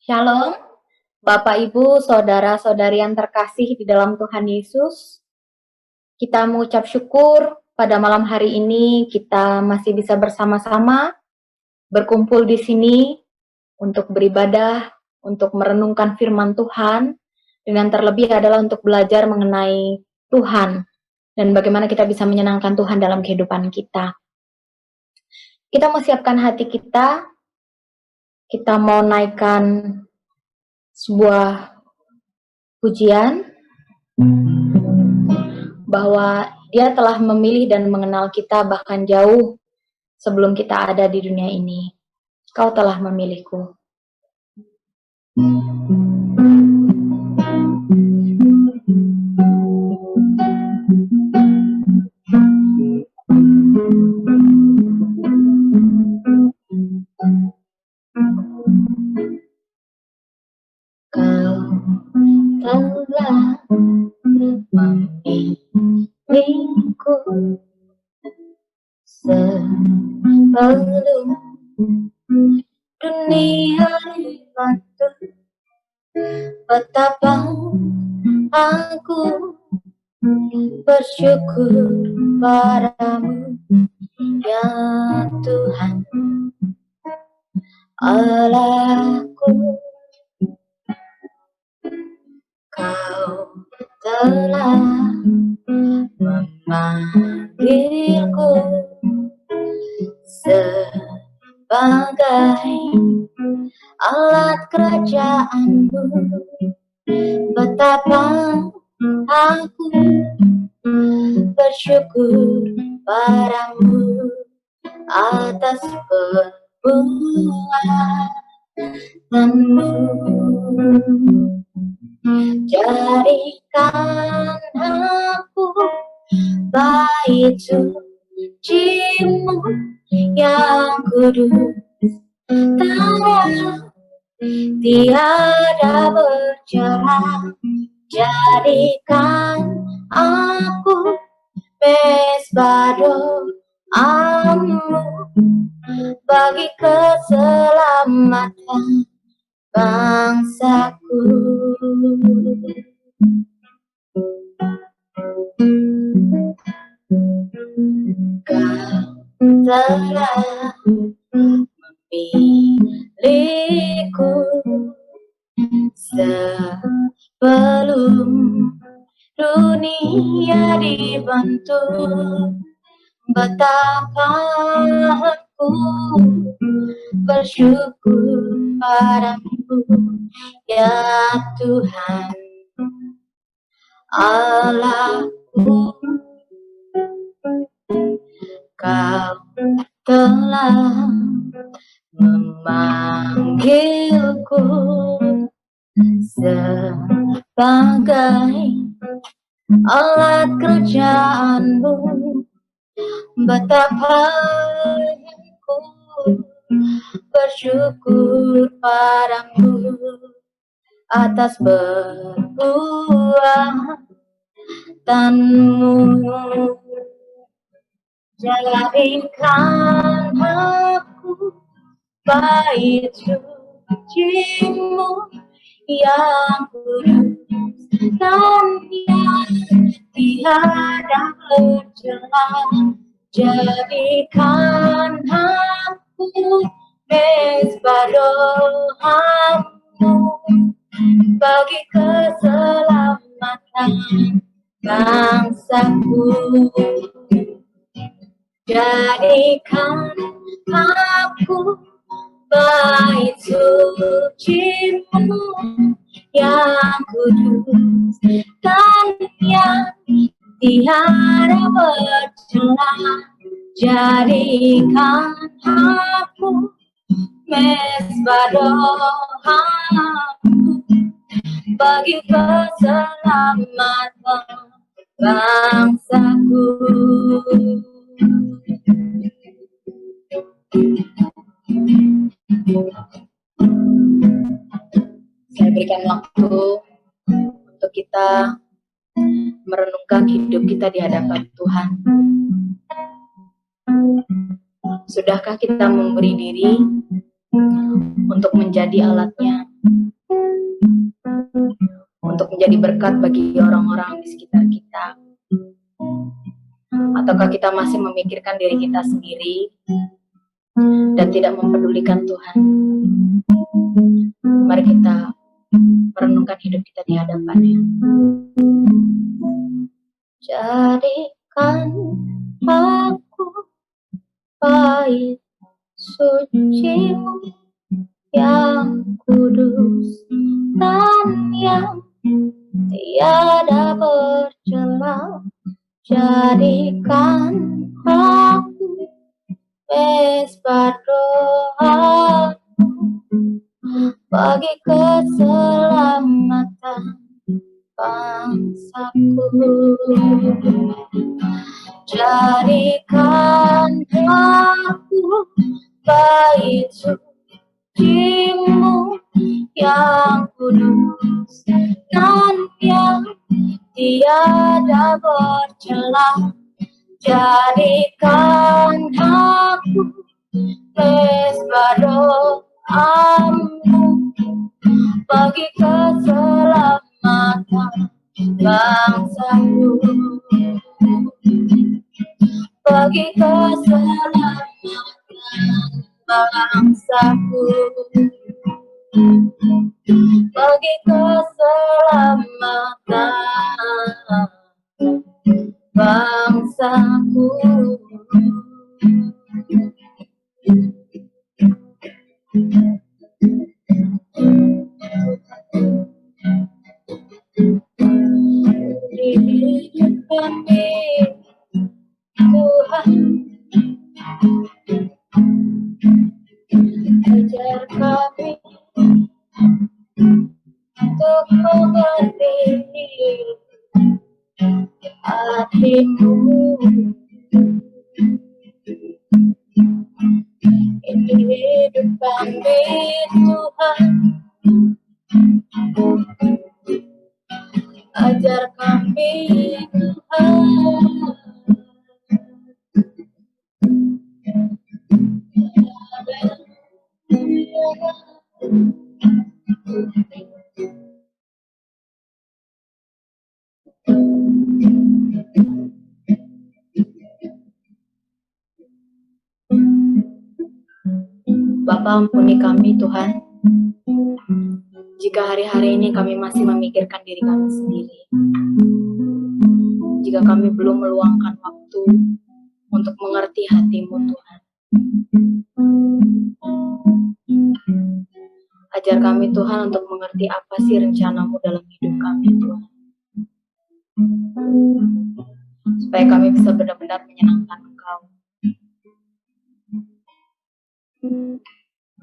Shalom, Bapak Ibu, Saudara-saudari yang terkasih di dalam Tuhan Yesus. Kita mengucap syukur pada malam hari ini kita masih bisa bersama-sama berkumpul di sini untuk beribadah, untuk merenungkan firman Tuhan, dengan terlebih adalah untuk belajar mengenai Tuhan dan bagaimana kita bisa menyenangkan Tuhan dalam kehidupan kita. Kita mau siapkan hati kita mau naikkan sebuah pujian bahwa Dia telah memilih dan mengenal kita bahkan jauh sebelum kita ada di dunia ini. Kau telah memilihku. Kau telah memilihku sebelum dunia dibentuk. Betapa aku bersyukur padamu, ya Tuhan Allahku. Kau telah memanggilku sebagai alat kerajaanmu. Betapa aku bersyukur padamu atas perbuatanmu. Jadikan aku bait suci-Mu yang kudus, tiada bercerai. Jadikan aku mezbah doa-Mu bagi keselamatan bangsaku. Kau telah memilihku sebelum dunia dibentuk. Betapa aku bersyukur padamu, ya Tuhan Allahku. Kau telah memanggilku sebagai alat kerjaan-Mu. Betapa aku bersyukur padamu atas perbuatanmu. Jadikan aku bait suci-Mu yang kudus dan yang tiada bercelah. Jadikan aku mezbah doa-Mu bagi keselamatan bangsaku. Jadikan aku bait suci-Mu yang kudus dan yang tiada bercelah. Jadikan aku mezbah doa-Mu bagi keselamatan bangsaku. Saya berikan waktu untuk kita merenungkan hidup kita di hadapan Tuhan. Sudahkah kita memberi diri untuk menjadi alatnya? untuk menjadi berkat bagi orang-orang di sekitar kita? Ataukah kita masih memikirkan diri kita sendiri dan tidak mempedulikan Tuhan? Mari kita merenungkan hidup kita di hadapan-Nya. Jadikan aku bait suci-Mu yang kudus dan yang tiada bercela. Jadikan aku mesbah doa bagi keselamatan bangsaku. Jadikan aku bait suci-Mu yang kudus dan yang tiada bercela. Jadikan aku mesbah doa-Mu bagi keselamatan bangsaku, bagi keselamatan bangsaku, bagi keselamatan bangsaku. Hidup kami, Tuhan, ajar kami untuk mengerti hati-Mu. Hidup kami, Tuhan, ajar kami, Tuhan, Bapa, ampuni kami, Tuhan, jika hari-hari ini kami masih memikirkan diri kami sendiri, jika kami belum meluangkan waktu untuk mengerti hati-Mu, Tuhan. Ajar kami, Tuhan, untuk mengerti apa sih rencana-Mu dalam hidup kami, Tuhan, supaya kami bisa benar-benar menyenangkan Engkau.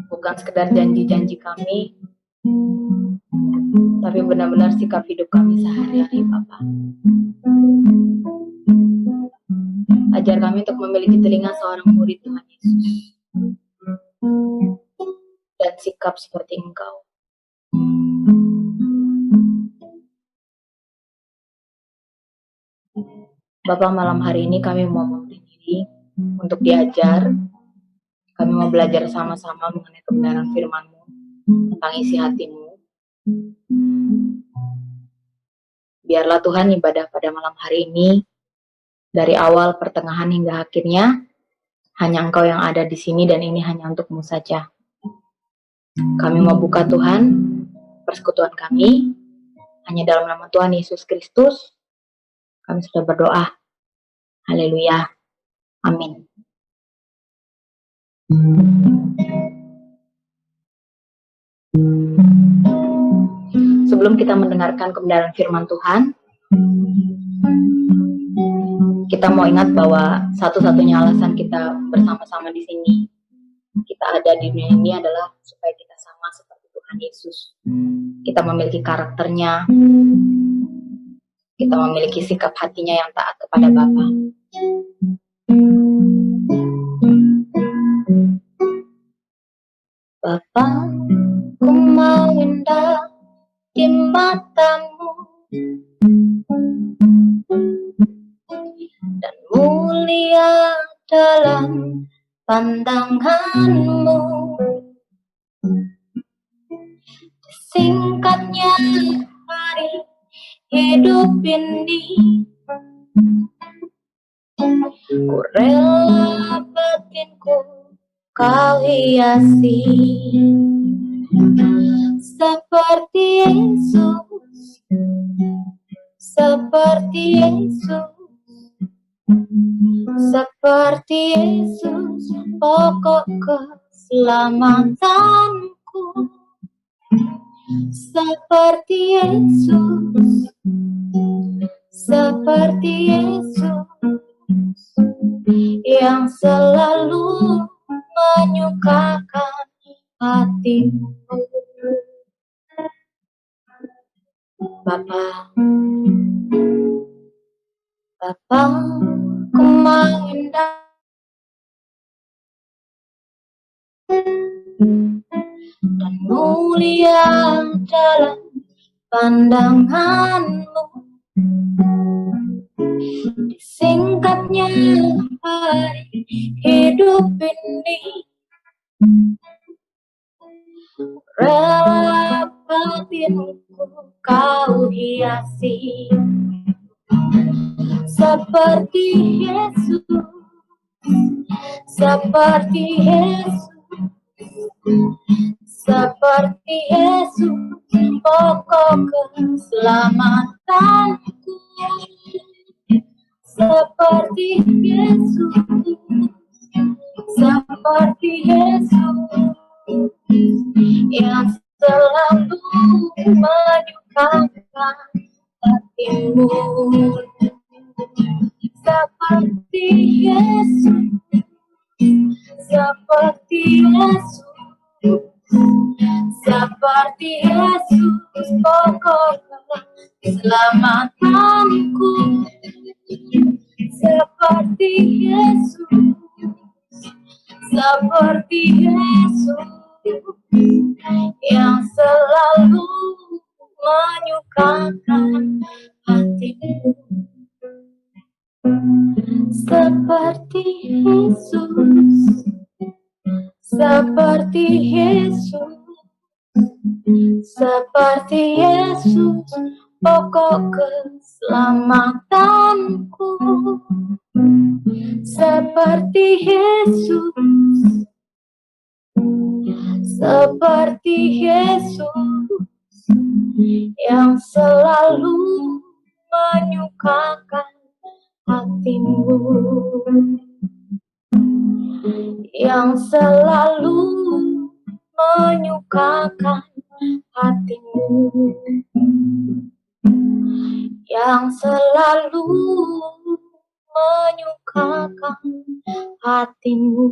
Bukan sekedar janji-janji kami, tapi benar-benar sikap hidup kami sehari-hari, Bapa. Ajar kami untuk memiliki telinga seorang murid Tuhan Yesus dan sikap seperti Engkau. Bapa, malam hari ini kami mau memberi diri untuk diajar. Kami mau belajar sama-sama mengenai kebenaran firman-Mu tentang isi hati-Mu. Biarlah Tuhan ibadah pada malam hari ini, dari awal, pertengahan, hingga akhirnya, hanya Engkau yang ada di sini dan ini hanya untuk-Mu saja. Kami mau buka Tuhan, persekutuan kami, hanya dalam nama Tuhan Yesus Kristus, kami sudah berdoa. Haleluya. Amin. Sebelum kita mendengarkan kebenaran firman Tuhan, kita mau ingat bahwa satu-satunya alasan kita bersama-sama di sini, kita ada di dunia ini adalah supaya kita sama seperti Tuhan Yesus. Kita memiliki karakternya, kita memiliki sikap hatinya yang taat kepada Bapa. Bapa, ku mau indah di mata-Mu dan mulia dalam pandangan-Mu. Singkatnya hari hidup ini, ku rela batinku kau hiasi. Seperti Yesus, seperti Yesus, seperti Yesus, pokok keselamatanku. Seperti Yesus, seperti Yesus, yang selalu menyukakan hatimu. Bapa, Bapa, ku menghindar dan mulia dalam pandanganmu. Singkatnya hari hidup ini, rela batinku kau hiasi. Seperti Yesus, seperti Yesus, seperti Yesus, pokok keselamatanku. Seperti Yesus, seperti Yesus, yang selalu menyukakan hatimu. Seperti Yesus, seperti Yesus, seperti Yesus, pokok keselamatanku. Seperti Yesus, seperti Yesus, yang selalu menyukakan hatimu. Seperti Yesus, seperti Yesus, seperti Yesus, pokok keselamatanku. Seperti Yesus, seperti Yesus, yang selalu menyukakan hatimu, yang selalu menyukakan hatimu, yang selalu menyukakan hatimu.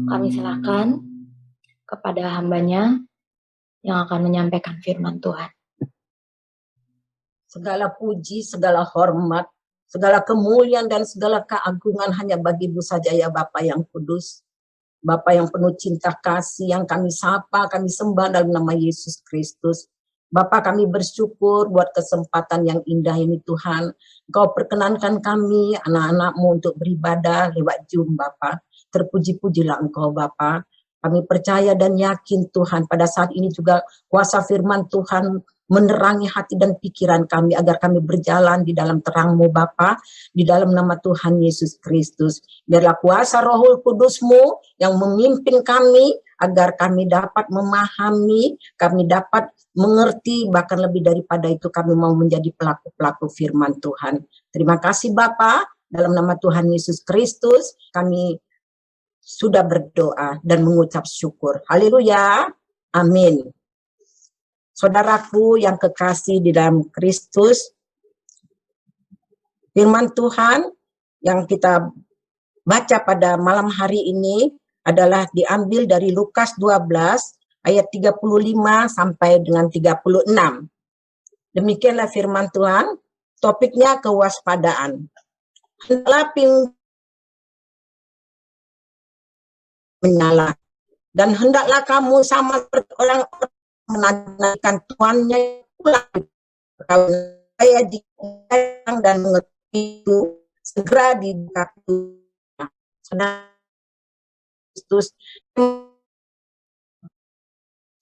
Kami silakan kepada hambanya yang akan menyampaikan firman Tuhan. Segala puji, segala hormat, segala kemuliaan dan segala keagungan hanya bagi-Mu saja ya Bapa yang kudus. Bapa yang penuh cinta kasih, yang kami sapa, kami sembah dalam nama Yesus Kristus. Bapa, kami bersyukur buat kesempatan yang indah ini Tuhan. Engkau perkenankan kami, anak-anak-Mu untuk beribadah lewat Zoom Bapa. Terpuji-pujilah Engkau Bapa. Kami percaya dan yakin Tuhan pada saat ini juga kuasa firman Tuhan menerangi hati dan pikiran kami agar kami berjalan di dalam terang-Mu Bapa, di dalam nama Tuhan Yesus Kristus. Biarlah kuasa Roh Kudus-Mu yang memimpin kami agar kami dapat memahami, kami dapat mengerti, bahkan lebih daripada itu kami mau menjadi pelaku-pelaku firman Tuhan. Terima kasih Bapa, dalam nama Tuhan Yesus Kristus kami sudah berdoa dan mengucap syukur. Haleluya. Amin. Saudaraku yang kekasih di dalam Kristus, firman Tuhan yang kita baca pada malam hari ini adalah diambil dari Lukas 12 ayat 35 sampai dengan 36. Demikianlah firman Tuhan, topiknya kewaspadaan. Hendaklah menyala, dan hendaklah kamu sama seperti orang-orang menandakan tuannya pulang. Saya datang dan mengerti itu, segera diberkati Kristus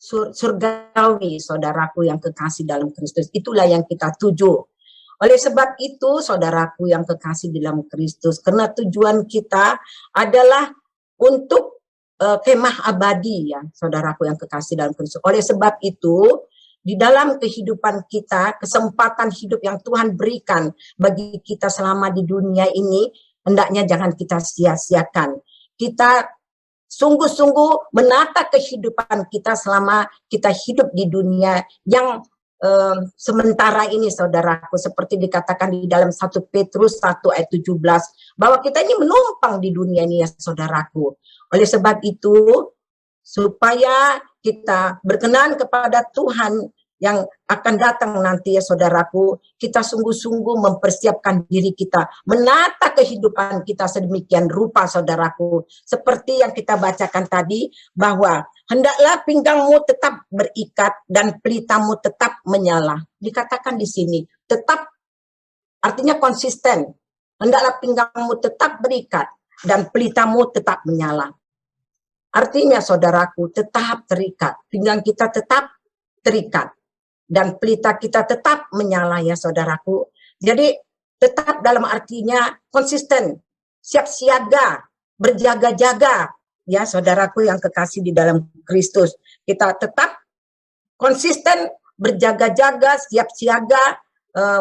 surgawi, saudaraku yang kekasih dalam Kristus. Itulah yang kita tuju. Oleh sebab itu, saudaraku yang kekasih dalam Kristus, karena tujuan kita adalah untuk kemah abadi, ya, saudaraku yang kekasih dalam Kristus. Oleh sebab itu, di dalam kehidupan kita, kesempatan hidup yang Tuhan berikan bagi kita selama di dunia ini, hendaknya jangan kita sia-siakan. Kita sungguh-sungguh menata kehidupan kita selama kita hidup di dunia yang sementara ini, saudaraku, seperti dikatakan di dalam 1 Petrus 1 ayat 17, bahwa kita ini menumpang di dunia ini, ya saudaraku. Oleh sebab itu, supaya kita berkenan kepada Tuhan yang akan datang nanti, ya saudaraku, kita sungguh-sungguh mempersiapkan diri kita, menata kehidupan kita sedemikian rupa, saudaraku, seperti yang kita bacakan tadi, bahwa hendaklah pinggangmu tetap berikat dan pelitamu tetap menyala. Dikatakan di sini, tetap artinya konsisten. Hendaklah pinggangmu tetap berikat dan pelitamu tetap menyala. Artinya, saudaraku, tetap terikat. Pinggang kita tetap terikat. Dan pelita kita tetap menyala, ya saudaraku. Jadi, tetap dalam artinya konsisten, siap siaga, berjaga-jaga, ya saudaraku yang kekasih di dalam Kristus. Kita tetap konsisten, berjaga-jaga, siap siaga,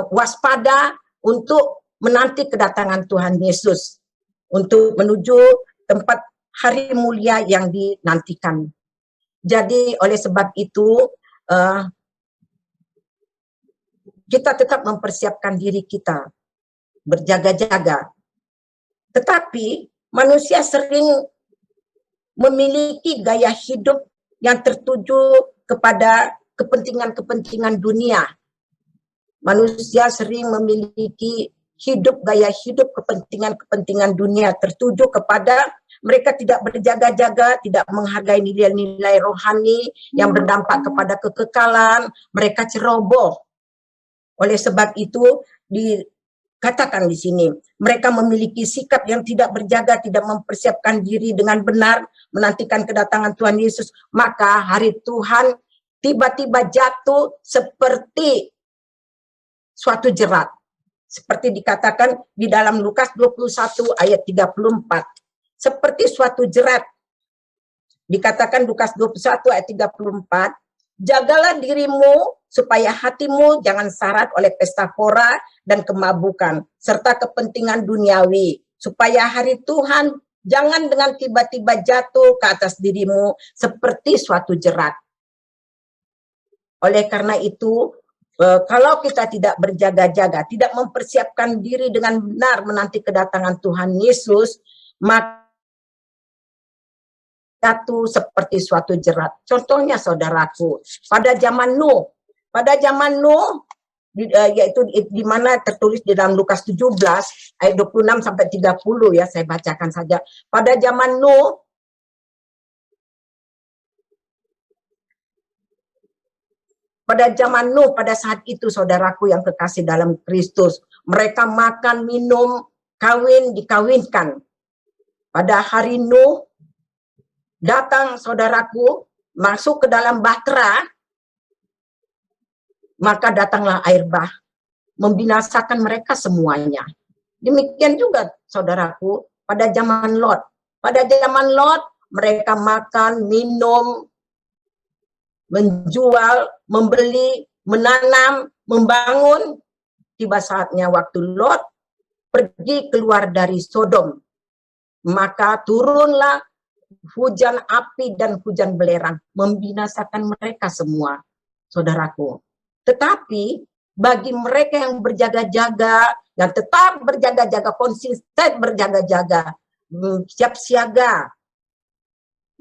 waspada untuk menanti kedatangan Tuhan Yesus, untuk menuju tempat hari mulia yang dinantikan. Jadi oleh sebab itu kita tetap mempersiapkan diri kita, berjaga-jaga. Tetapi manusia sering memiliki gaya hidup yang tertuju kepada kepentingan-kepentingan dunia. Manusia sering memiliki gaya hidup kepentingan-kepentingan dunia, tertuju kepada mereka tidak berjaga-jaga, tidak menghargai nilai-nilai rohani yang berdampak kepada kekekalan, mereka ceroboh. Oleh sebab itu dikatakan di sini, mereka memiliki sikap yang tidak berjaga, tidak mempersiapkan diri dengan benar, menantikan kedatangan Tuhan Yesus, maka hari Tuhan tiba-tiba jatuh seperti suatu jerat. Seperti dikatakan di dalam Lukas 21 ayat 34. Seperti suatu jerat. Dikatakan Lukas 21 ayat 34, jagalah dirimu supaya hatimu jangan syarat oleh pesta pora dan kemabukan, serta kepentingan duniawi, supaya hari Tuhan jangan dengan tiba-tiba jatuh ke atas dirimu seperti suatu jerat. Oleh karena itu, kalau kita tidak berjaga-jaga, tidak mempersiapkan diri dengan benar menanti kedatangan Tuhan Yesus, maka jatuh seperti suatu jerat. Contohnya, saudaraku, pada zaman Nuh, yaitu di mana tertulis di dalam Lukas 17 ayat 26 sampai 30, ya, saya bacakan saja. Pada zaman Nuh, pada saat itu, saudaraku yang kekasih dalam Kristus, mereka makan, minum, kawin, dikawinkan. Pada hari Nuh, datang, saudaraku, masuk ke dalam bahtera, maka datanglah air bah, membinasakan mereka semuanya. Demikian juga, saudaraku, pada zaman Lot. Pada zaman Lot, mereka makan, minum, menjual, membeli, menanam, membangun. Tiba saatnya waktu Lot pergi keluar dari Sodom, maka turunlah hujan api dan hujan belerang, membinasakan mereka semua, saudaraku. Tetapi bagi mereka yang berjaga-jaga, yang tetap berjaga-jaga, konsisten berjaga-jaga, siap siaga,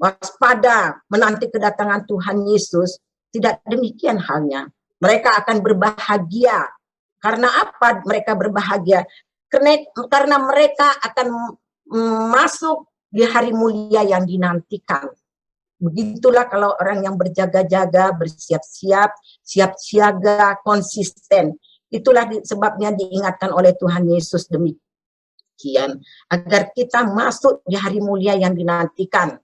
waspada, menanti kedatangan Tuhan Yesus, tidak demikian halnya. Mereka akan berbahagia. Karena apa mereka berbahagia? Karena mereka akan masuk di hari mulia yang dinantikan. Begitulah kalau orang yang berjaga-jaga, bersiap-siap, siap siaga, konsisten. Itulah sebabnya diingatkan oleh Tuhan Yesus demikian. demikian, agar kita masuk di hari mulia yang dinantikan.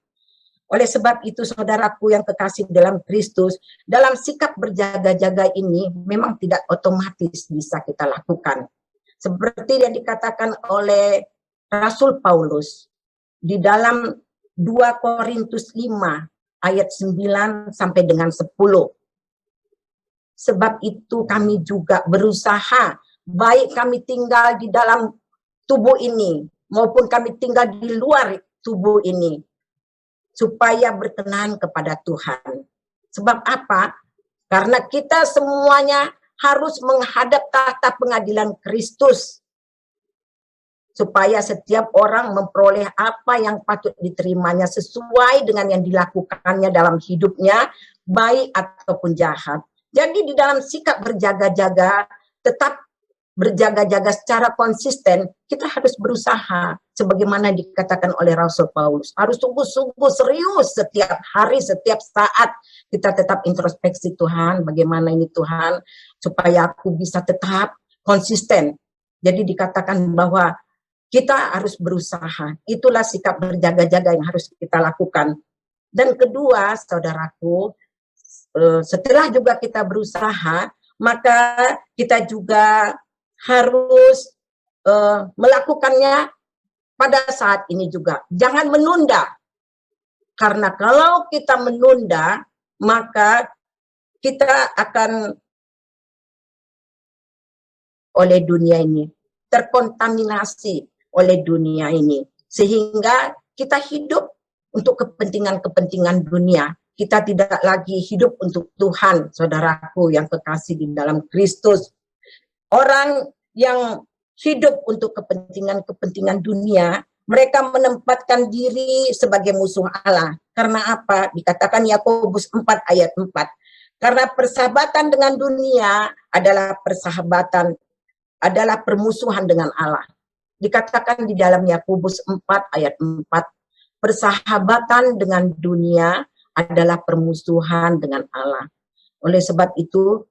Oleh sebab itu, saudaraku yang kekasih dalam Kristus, dalam sikap berjaga-jaga ini memang tidak otomatis bisa kita lakukan. Seperti yang dikatakan oleh Rasul Paulus di dalam 2 Korintus 5 ayat 9 sampai dengan 10. Sebab itu kami juga berusaha, baik kami tinggal di dalam tubuh ini maupun kami tinggal di luar tubuh ini, supaya berkenan kepada Tuhan. Sebab apa? Karena kita semuanya harus menghadap tahta pengadilan Kristus, supaya setiap orang memperoleh apa yang patut diterimanya sesuai dengan yang dilakukannya dalam hidupnya, baik ataupun jahat. Jadi di dalam sikap berjaga-jaga, tetap berjaga-jaga secara konsisten, kita harus berusaha sebagaimana dikatakan oleh Rasul Paulus. Harus sungguh-sungguh serius setiap hari, setiap saat kita tetap introspeksi Tuhan, bagaimana ini Tuhan, supaya aku bisa tetap konsisten. Jadi dikatakan bahwa kita harus berusaha. Itulah sikap berjaga-jaga yang harus kita lakukan. Dan kedua, saudaraku, setelah juga kita berusaha, maka kita juga harus melakukannya pada saat ini juga. Jangan menunda. Karena kalau kita menunda, maka kita akan oleh dunia ini, terkontaminasi oleh dunia ini. Sehingga kita hidup untuk kepentingan-kepentingan dunia. Kita tidak lagi hidup untuk Tuhan, saudaraku yang kekasih di dalam Kristus. Orang yang hidup untuk kepentingan-kepentingan dunia, mereka menempatkan diri sebagai musuh Allah. Karena apa? Dikatakan Yakobus 4 ayat 4. Karena persahabatan dengan dunia adalah permusuhan dengan Allah. Dikatakan di dalam Yakobus 4 ayat 4, persahabatan dengan dunia adalah permusuhan dengan Allah. Oleh sebab itu,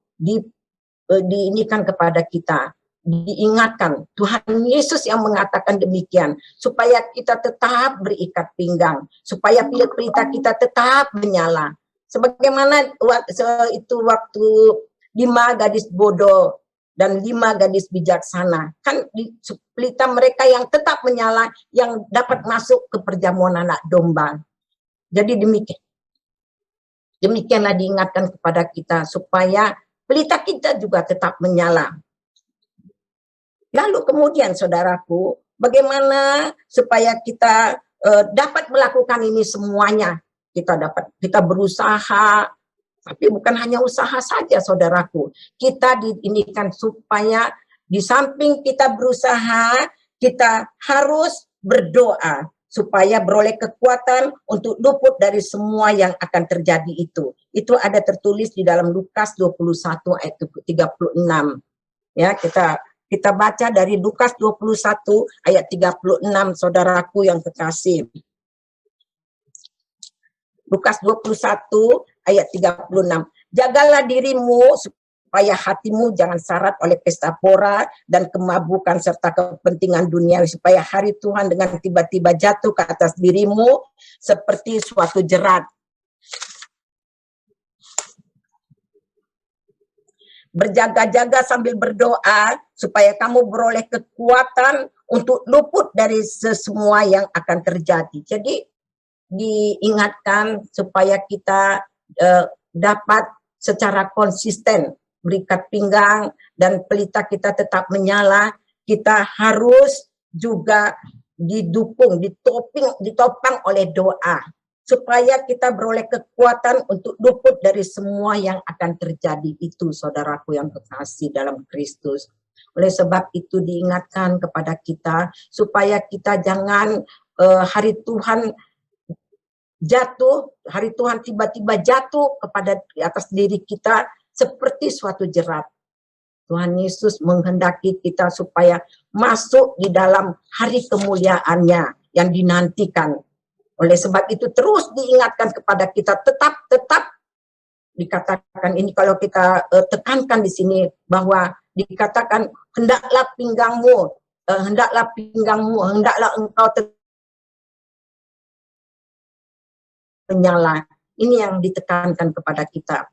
diinikan kepada kita, diingatkan, Tuhan Yesus yang mengatakan demikian, supaya kita tetap berikat pinggang, supaya pelita kita tetap menyala. Sebagaimana itu waktu 5 gadis bodoh dan 5 gadis bijaksana, kan pelita mereka yang tetap menyala, yang dapat masuk ke perjamuan anak domba. Jadi demikianlah diingatkan kepada kita, supaya pelita kita juga tetap menyala. Lalu kemudian, saudaraku, bagaimana supaya kita dapat melakukan ini semuanya? Kita berusaha, tapi bukan hanya usaha saja, saudaraku. Kita diinginkan supaya di samping kita berusaha, kita harus berdoa supaya beroleh kekuatan untuk luput dari semua yang akan terjadi itu. Itu ada tertulis di dalam Lukas 21 ayat 36. Ya, kita baca dari Lukas 21 ayat 36, saudaraku yang kekasih. Lukas 21 ayat 36. Jagalah dirimu supaya hatimu jangan syarat oleh pesta pora dan kemabukan serta kepentingan dunia, supaya hari Tuhan dengan tiba-tiba jatuh ke atas dirimu seperti suatu jerat. Berjaga-jaga sambil berdoa supaya kamu beroleh kekuatan untuk luput dari semua yang akan terjadi. Jadi diingatkan supaya kita dapat secara konsisten berikat pinggang dan pelita kita tetap menyala. Kita harus juga didukung, ditopang oleh doa, supaya kita beroleh kekuatan untuk luput dari semua yang akan terjadi itu, saudaraku yang kekasih dalam Kristus. Oleh sebab itu diingatkan kepada kita, supaya kita jangan hari Tuhan tiba-tiba jatuh kepada di atas diri kita seperti suatu jerat. Tuhan Yesus menghendaki kita supaya masuk di dalam hari kemuliaannya yang dinantikan. Oleh sebab itu terus diingatkan kepada kita, tetap dikatakan ini, kalau kita tekankan di sini bahwa dikatakan hendaklah pinggangmu hendaklah pinggangmu, hendaklah engkau menyala. Ini yang ditekankan kepada kita.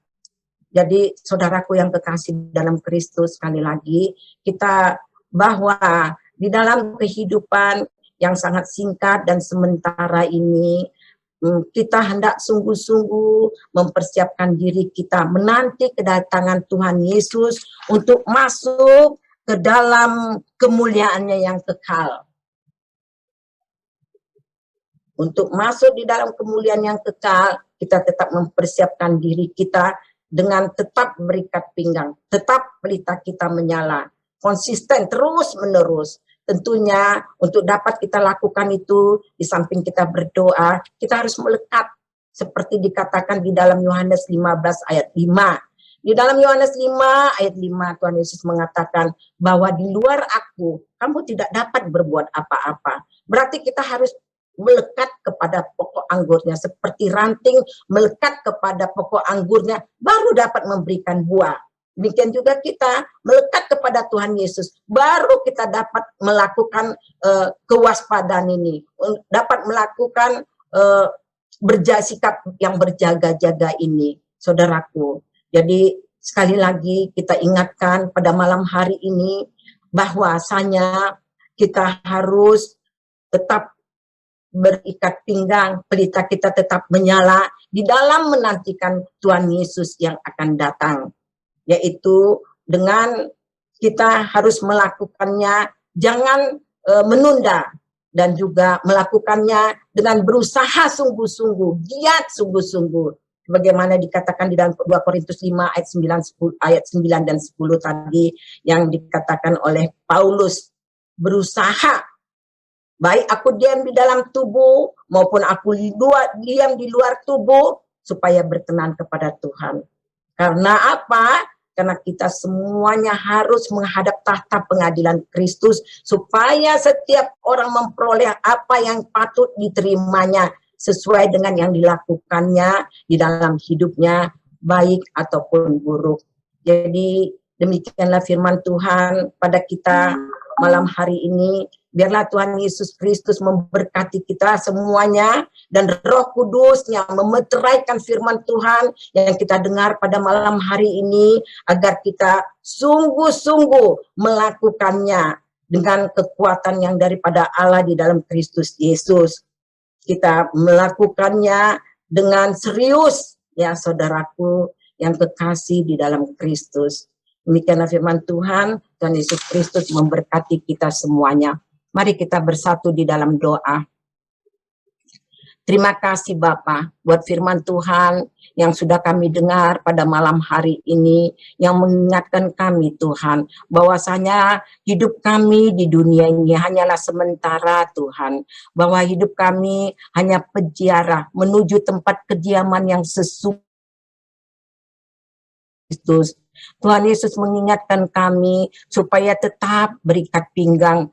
Jadi saudaraku yang kekasih dalam Kristus, sekali lagi kita bahwa di dalam kehidupan yang sangat singkat dan sementara ini, kita hendak sungguh-sungguh mempersiapkan diri kita menanti kedatangan Tuhan Yesus untuk masuk ke dalam kemuliaannya yang kekal. Untuk masuk di dalam kemuliaan yang kekal, kita tetap mempersiapkan diri kita dengan tetap berikat pinggang, tetap pelita kita menyala, konsisten terus-menerus. Tentunya untuk dapat kita lakukan itu, di samping kita berdoa, kita harus melekat seperti dikatakan di dalam Yohanes 15 ayat 5. Di dalam Yohanes 5 ayat 5 Tuhan Yesus mengatakan bahwa di luar aku, kamu tidak dapat berbuat apa-apa. Berarti kita harus melekat kepada pokok anggurnya, seperti ranting melekat kepada pokok anggurnya, baru dapat memberikan buah. Demikian juga kita melekat kepada Tuhan Yesus, baru kita dapat melakukan kewaspadaan ini, dapat melakukan sikap yang berjaga-jaga ini, saudaraku. Jadi sekali lagi kita ingatkan pada malam hari ini bahwasanya kita harus tetap berikat pinggang, pelita kita tetap menyala di dalam menantikan Tuhan Yesus yang akan datang. Yaitu dengan kita harus melakukannya, jangan menunda, dan juga melakukannya dengan berusaha sungguh-sungguh, giat sungguh-sungguh. Bagaimana dikatakan di dalam 2 Korintus 5 ayat 9 dan 10 tadi yang dikatakan oleh Paulus, berusaha. Baik aku diam di dalam tubuh maupun aku diam di luar tubuh supaya berkenan kepada Tuhan. Karena apa? Karena kita semuanya harus menghadap tahta pengadilan Kristus supaya setiap orang memperoleh apa yang patut diterimanya sesuai dengan yang dilakukannya di dalam hidupnya, baik ataupun buruk. Jadi demikianlah firman Tuhan pada kita malam hari ini. Biarlah Tuhan Yesus Kristus memberkati kita semuanya, dan Roh Kudus-Nya memeteraikan firman Tuhan yang kita dengar pada malam hari ini, agar kita sungguh-sungguh melakukannya dengan kekuatan yang daripada Allah di dalam Kristus Yesus. Kita melakukannya dengan serius, ya saudaraku yang kekasih di dalam Kristus. Demikianlah firman Tuhan. Tuhan Yesus Kristus memberkati kita semuanya. Mari kita bersatu di dalam doa. Terima kasih Bapa buat firman Tuhan yang sudah kami dengar pada malam hari ini, yang mengingatkan kami Tuhan, bahwasanya hidup kami di dunia ini hanyalah sementara Tuhan, bahwa hidup kami hanya peziarah menuju tempat kediaman yang sesungguhnya Kristus. Tuhan Yesus mengingatkan kami supaya tetap berikat pinggang,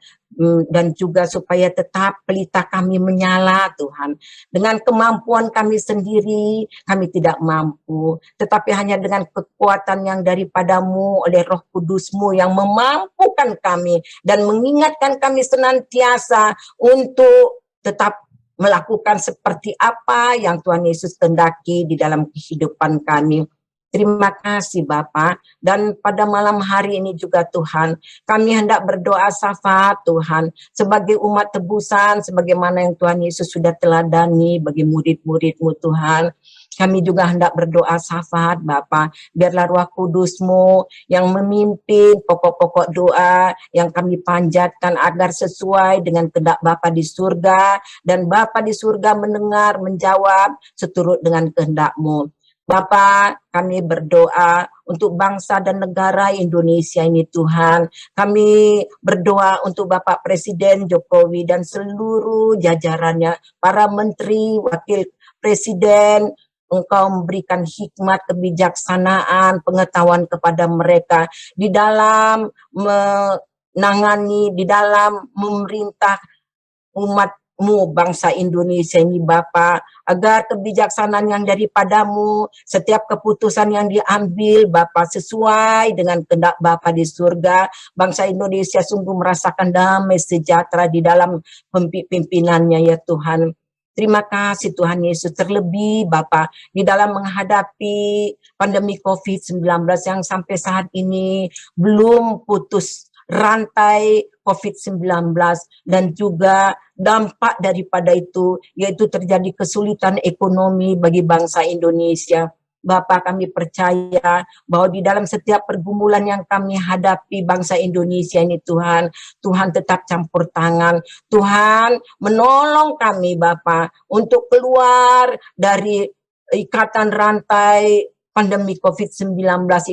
dan juga supaya tetap pelita kami menyala Tuhan. Dengan kemampuan kami sendiri, kami tidak mampu, tetapi hanya dengan kekuatan yang daripadamu oleh Roh Kudus-Mu yang memampukan kami dan mengingatkan kami senantiasa untuk tetap melakukan seperti apa yang Tuhan Yesus kehendaki di dalam kehidupan kami. Terima kasih Bapa, dan pada malam hari ini juga Tuhan, kami hendak berdoa syafaat Tuhan, sebagai umat tebusan, sebagaimana yang Tuhan Yesus sudah teladani bagi murid-murid-Mu Tuhan. Kami juga hendak berdoa syafaat Bapa, biarlah Roh Kudus-Mu yang memimpin pokok-pokok doa yang kami panjatkan agar sesuai dengan kehendak Bapa di surga, dan Bapa di surga mendengar, menjawab seturut dengan kehendak-Mu. Bapa, kami berdoa untuk bangsa dan negara Indonesia ini Tuhan. Kami berdoa untuk Bapak Presiden Jokowi dan seluruh jajarannya, para menteri, wakil presiden. Engkau memberikan hikmat, kebijaksanaan, pengetahuan kepada mereka di dalam menangani, di dalam memerintah umat bangsa Indonesia ini Bapa, agar kebijaksanaan yang daripadamu, setiap keputusan yang diambil Bapa sesuai dengan kehendak Bapa di surga, bangsa Indonesia sungguh merasakan damai sejahtera di dalam pimpinannya ya Tuhan. Terima kasih Tuhan Yesus, terlebih Bapa di dalam menghadapi pandemi COVID-19 yang sampai saat ini belum putus rantai COVID-19 dan juga dampak daripada itu yaitu terjadi kesulitan ekonomi bagi bangsa Indonesia. Bapak, kami percaya bahwa di dalam setiap pergumulan yang kami hadapi bangsa Indonesia ini Tuhan, Tuhan tetap campur tangan. Tuhan menolong kami Bapak untuk keluar dari ikatan rantai pandemi COVID-19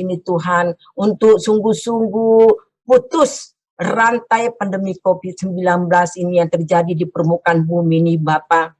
ini Tuhan, untuk sungguh-sungguh putus rantai pandemi COVID-19 ini yang terjadi di permukaan bumi ini Bapak.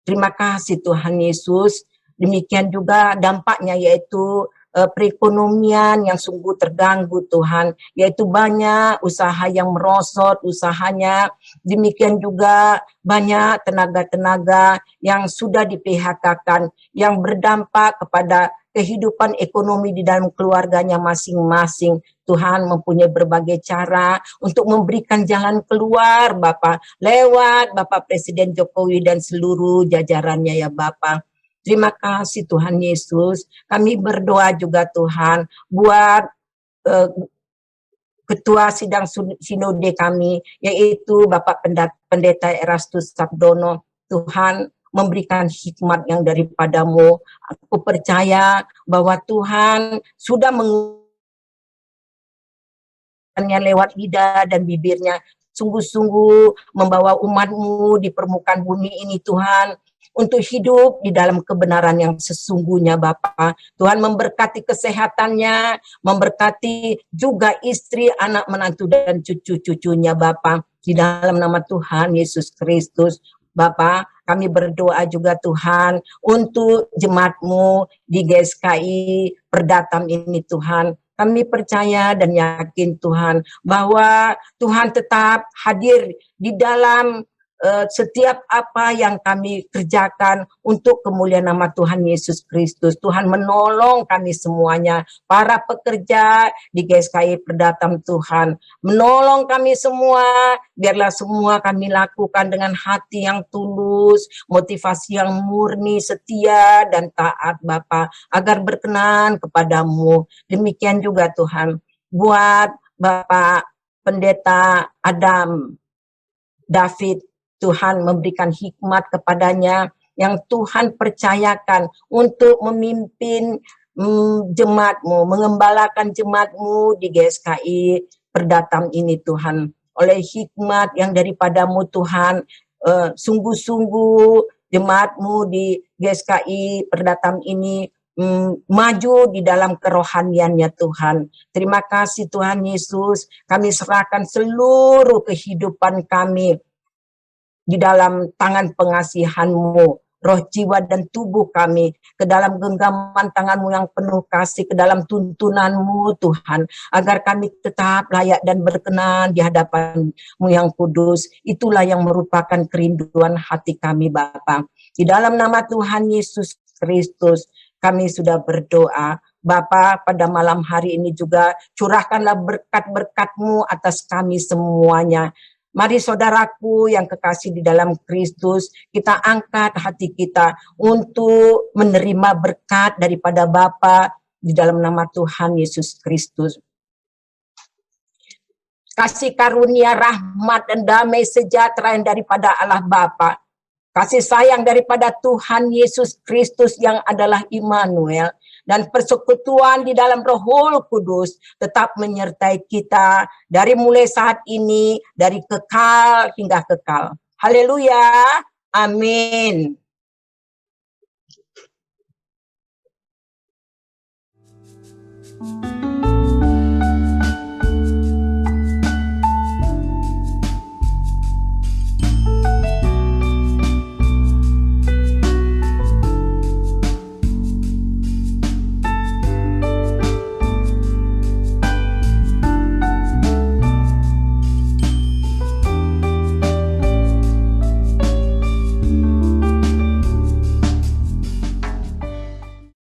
Terima kasih Tuhan Yesus. Demikian juga dampaknya yaitu perekonomian yang sungguh terganggu Tuhan, yaitu banyak usaha yang merosot usahanya, demikian juga banyak tenaga-tenaga yang sudah di-PHK-kan, yang berdampak kepada kehidupan ekonomi di dalam keluarganya masing-masing. Tuhan mempunyai berbagai cara untuk memberikan jalan keluar Bapak, lewat Bapak Presiden Jokowi dan seluruh jajarannya ya Bapak. Terima kasih Tuhan Yesus. Kami berdoa juga Tuhan buat Ketua Sidang Sinode kami, yaitu Bapak Pendeta Erastus Sabdono. Tuhan memberikan hikmat yang daripadamu. Aku percaya bahwa Tuhan sudah menggunakannya lewat lidah dan bibirnya, sungguh-sungguh membawa umatmu di permukaan bumi ini Tuhan, untuk hidup di dalam kebenaran yang sesungguhnya Bapa. Tuhan memberkati kesehatannya, memberkati juga istri, anak, menantu, dan cucu-cucunya Bapa. Di dalam nama Tuhan Yesus Kristus, Bapa, kami berdoa juga Tuhan untuk jemaat-Mu di GSKI Perdatam ini Tuhan. Kami percaya dan yakin Tuhan bahwa Tuhan tetap hadir di dalam setiap apa yang kami kerjakan untuk kemuliaan nama Tuhan Yesus Kristus. Tuhan menolong kami semuanya, para pekerja di GSKI Perdatam Tuhan, menolong kami semua, biarlah semua kami lakukan dengan hati yang tulus, motivasi yang murni, setia, dan taat Bapa, agar berkenan kepadamu. Demikian juga Tuhan, buat Bapak Pendeta Adam David, Tuhan memberikan hikmat kepadanya yang Tuhan percayakan untuk memimpin jemaat-Mu, mengembalakan jemaat-Mu di GSKI Perdatam ini Tuhan. Oleh hikmat yang daripadamu Tuhan, sungguh-sungguh jemaat-Mu di GSKI Perdatam ini maju di dalam kerohaniannya Tuhan. Terima kasih Tuhan Yesus, kami serahkan seluruh kehidupan kami di dalam tangan pengasihan-Mu, roh, jiwa, dan tubuh kami, ke dalam genggaman tangan-Mu yang penuh kasih, ke dalam tuntunan-Mu Tuhan, agar kami tetap layak dan berkenan di hadapan-Mu yang kudus. Itulah yang merupakan kerinduan hati kami Bapa. Di dalam nama Tuhan Yesus Kristus, kami sudah berdoa. Bapa, pada malam hari ini juga curahkanlah berkat-berkat-Mu atas kami semuanya. Mari saudaraku yang kekasih di dalam Kristus, kita angkat hati kita untuk menerima berkat daripada Bapa di dalam nama Tuhan Yesus Kristus. Kasih karunia, rahmat, dan damai sejahtera yang daripada Allah Bapa, kasih sayang daripada Tuhan Yesus Kristus yang adalah Immanuel, dan persekutuan di dalam Roh Kudus tetap menyertai kita dari mulai saat ini, dari kekal hingga kekal. Haleluya. Amin.